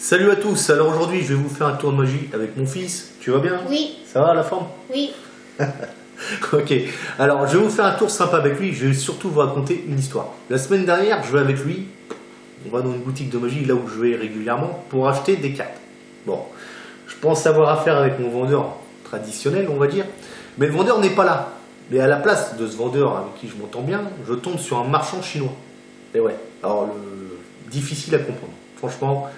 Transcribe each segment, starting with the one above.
Salut à tous, alors aujourd'hui je vais vous faire un tour de magie avec mon fils, tu vas bien? Oui. Ça va la forme? Oui. Ok, alors je vais vous faire un tour sympa avec lui, je vais surtout vous raconter une histoire. La semaine dernière je vais avec lui, on va dans une boutique de magie là où je vais régulièrement pour acheter des cartes. Bon, je pense avoir affaire avec mon vendeur traditionnel on va dire, mais le vendeur n'est pas là. Mais à la place de ce vendeur avec qui je m'entends bien, je tombe sur un marchand chinois. Et ouais, alors difficile à comprendre, franchement.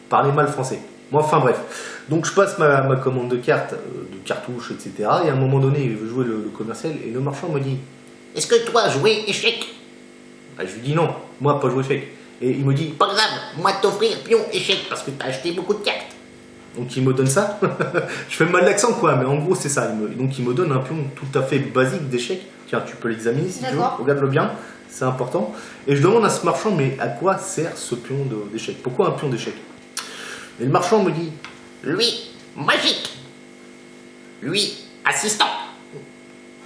Parler mal français. Bon, enfin bref. Donc je passe ma commande de cartes, de cartouches, etc. Et à un moment donné, il veut jouer le commercial et le marchand me dit: est-ce que toi jouer échec? Je lui dis non, moi pas jouer échec. Et il me dit: pas grave, moi t'offrir pion échec parce que t'as acheté beaucoup de cartes. Donc il me donne ça. Je fais mal l'accent quoi, mais en gros c'est ça. Donc il me donne un pion tout à fait basique d'échec. Tiens, tu peux l'examiner si tu veux, regarde-le bien, c'est important. Et je demande à ce marchand: mais à quoi sert ce pion d'échec? Pourquoi un pion d'échec? Et le marchand me dit: lui, magique. Lui, assistant.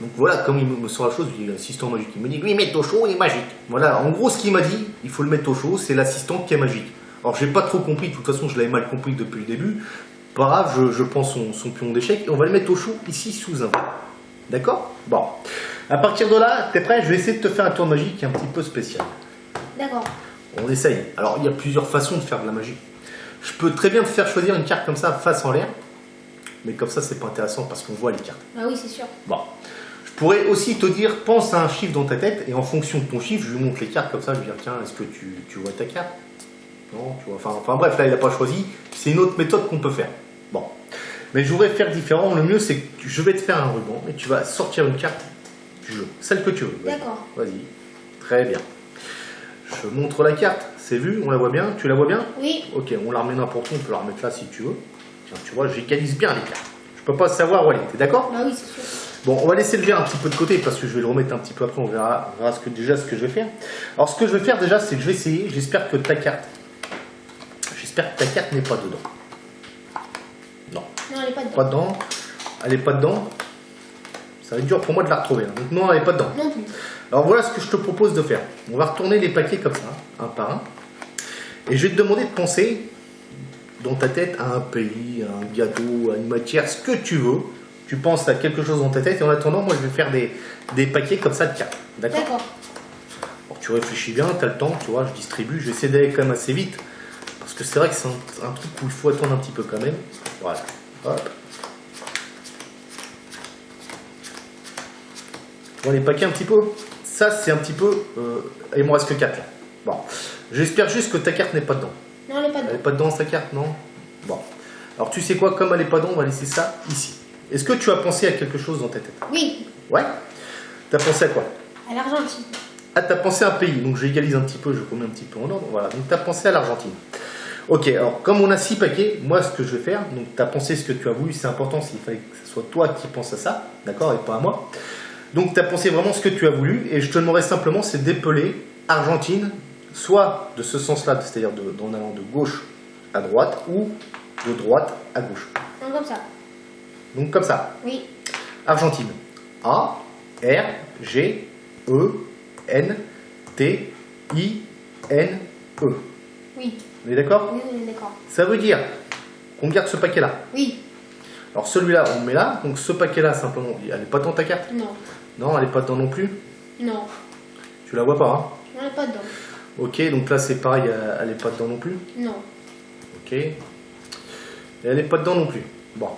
Donc voilà, comme il me sort la chose, il dit assistant magique. Il me dit: lui, mettre au chaud, il est magique. Voilà, en gros, ce qu'il m'a dit, il faut le mettre au chaud, c'est l'assistant qui est magique. Alors, j'ai pas trop compris, de toute façon, je l'avais mal compris depuis le début. Pas grave, je prends son pion d'échec et on va le mettre au chaud ici sous un verre. D'accord? Bon. À partir de là, t'es prêt? Je vais essayer de te faire un tour de magie qui est un petit peu spécial. D'accord. On essaye. Alors, il y a plusieurs façons de faire de la magie. Je peux très bien te faire choisir une carte comme ça, face en l'air. Mais comme ça, c'est pas intéressant parce qu'on voit les cartes. Ah oui, c'est sûr. Bon. Je pourrais aussi te dire, pense à un chiffre dans ta tête. Et en fonction de ton chiffre, je lui montre les cartes comme ça. Je lui dis: tiens, est-ce que tu vois ta carte? Non, tu vois. Enfin bref, là, il n'a pas choisi. C'est une autre méthode qu'on peut faire. Bon. Mais je voudrais faire différent. Le mieux, c'est que je vais te faire un ruban. Et tu vas sortir une carte du jeu. Celle que tu veux. D'accord. Vas-y. Très bien. Je montre la carte. C'est vu? On la voit bien? Tu la vois bien? Oui. Ok, on la remet n'importe où, on peut la remettre là si tu veux. Tiens, tu vois, j'égalise bien les cartes. Je peux pas savoir où elle est, t'es d'accord? Ah oui, c'est sûr. Bon, on va laisser le verre un petit peu de côté parce que je vais le remettre un petit peu après, on verra déjà ce que je vais faire. Alors, ce que je vais faire déjà, c'est que je vais essayer, j'espère que ta carte n'est pas dedans. Non. Non, elle est pas dedans. Pas dedans. Elle est pas dedans. Ça va être dur pour moi de la retrouver. Hein. Donc, non, elle est pas dedans. Non plus. Alors, voilà ce que je te propose de faire. On va retourner les paquets comme ça, un par un. Et je vais te demander de penser dans ta tête à un pays, à un gâteau, à une matière, ce que tu veux. Tu penses à quelque chose dans ta tête et en attendant, moi je vais faire des paquets comme ça de cartes. D'accord? D'accord. Alors, tu réfléchis bien, tu as le temps, tu vois, je distribue. Je vais essayer d'aller quand même assez vite. Parce que c'est vrai que c'est un truc où il faut attendre un petit peu quand même. Voilà. Hop. Tu vois les paquets un petit peu? Ça, c'est un petit peu. Il me reste que 4 là. Bon. J'espère juste que ta carte n'est pas dedans. Non, elle est pas Elle dedans. n'est pas dedans sa carte, non? Bon. Alors tu sais quoi, comme elle n'est pas dedans, on va laisser ça ici. Est-ce que tu as pensé à quelque chose dans ta tête? Oui. Ouais? T'as pensé à quoi? À l'Argentine. Ah, t'as pensé à un pays, donc j'égalise un petit peu, je remets un petit peu en ordre. Voilà, donc t'as pensé à l'Argentine. Ok, alors comme on a 6 paquets, moi ce que je vais faire, donc t'as pensé ce que tu as voulu, c'est important s'il fallait que ce soit toi qui penses à ça, d'accord, et pas à moi. Donc t'as pensé vraiment ce que tu as voulu, et je te demanderai simplement, c'est d'épeler Argentine, soit de ce sens-là, c'est-à-dire en allant de gauche à droite, ou de droite à gauche. Non, comme ça. Donc comme ça. Oui. Argentine. A, R, G, E, N, T, I, N, E. Oui. On est d'accord? Oui, on est d'accord. Ça veut dire qu'on garde ce paquet-là. Oui. Alors celui-là, on le met là. Donc ce paquet-là, simplement, elle n'est pas dans ta carte? Non. Non, elle n'est pas dedans non plus? Non. Tu la vois pas, hein? Non, elle est pas dedans. Ok, donc là c'est pareil, elle n'est pas dedans non plus? Non. Ok. Et elle n'est pas dedans non plus. Bon.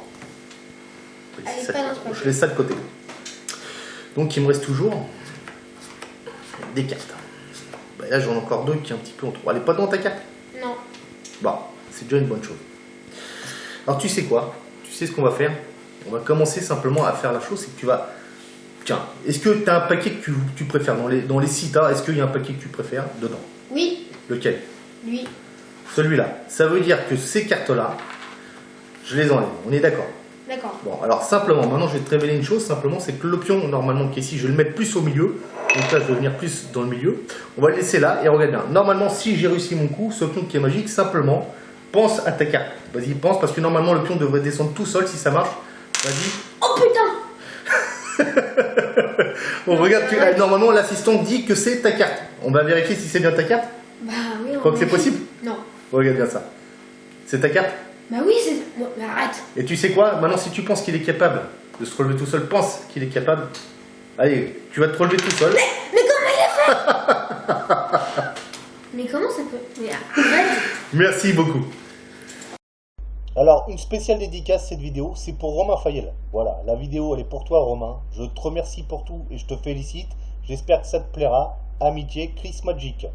Elle est pas dans ce paquet. Je laisse ça de côté. Donc il me reste toujours des cartes. Bah, là j'en ai encore deux qui est un petit peu en trop. Elle n'est pas dans ta carte? Non. Bon, c'est déjà une bonne chose. Alors tu sais quoi? Tu sais ce qu'on va faire? On va commencer simplement à faire la chose, c'est que tu vas... Tiens, est-ce que tu as un paquet que tu préfères? Dans les 6 tas, est-ce qu'il y a un paquet que tu préfères dedans? Oui. Lequel? Lui. Celui-là. Ça veut dire que ces cartes-là, je les enlève. On est d'accord? D'accord. Bon, alors simplement, maintenant je vais te révéler une chose, simplement, c'est que le pion, normalement, qui est ici, je vais le mettre plus au milieu. Donc là, je vais venir plus dans le milieu. On va le laisser là, et regarde bien. Normalement, si j'ai réussi mon coup, ce pion qui est magique, simplement, pense à ta carte. Vas-y, pense, parce que normalement, le pion devrait descendre tout seul si ça marche. Vas-y. Oh putain! Bon, regarde, normalement, l'assistant dit que c'est ta carte. On va vérifier si c'est bien ta carte. Bah oui. Tu crois que c'est possible? Non. Regarde bien ça. C'est ta carte? Bah oui, c'est... Bon, mais arrête. Et tu sais quoi? Maintenant, si tu penses qu'il est capable de se relever tout seul, pense qu'il est capable. Allez, tu vas te relever tout seul. Mais comment il a fait? Mais comment ça peut... Mais arrête. Merci beaucoup. Alors, une spéciale dédicace, cette vidéo, c'est pour Romain Fayel. Voilà, la vidéo, elle est pour toi, Romain. Je te remercie pour tout et je te félicite. J'espère que ça te plaira. Amitié, Chris Magic.